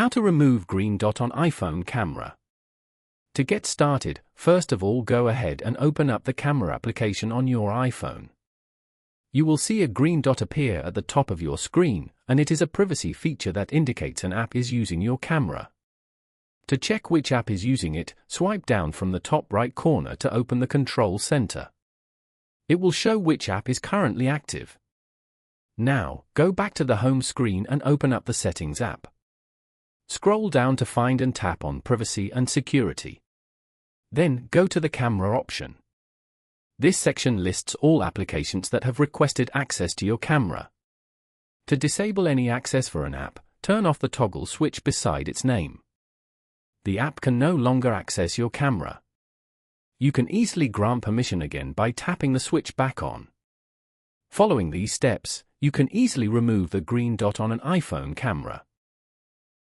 How to remove green dot on iPhone camera. To get started, first of all go ahead and open up the camera application on your iPhone. You will see a green dot appear at the top of your screen, and it is a privacy feature that indicates an app is using your camera. To check which app is using it, swipe down from the top right corner to open the control center. It will show which app is currently active. Now, go back to the home screen and open up the Settings app. Scroll down to find and tap on Privacy and Security. Then, go to the Camera option. This section lists all applications that have requested access to your camera. To disable any access for an app, turn off the toggle switch beside its name. The app can no longer access your camera. You can easily grant permission again by tapping the switch back on. Following these steps, you can easily remove the green dot on an iPhone camera.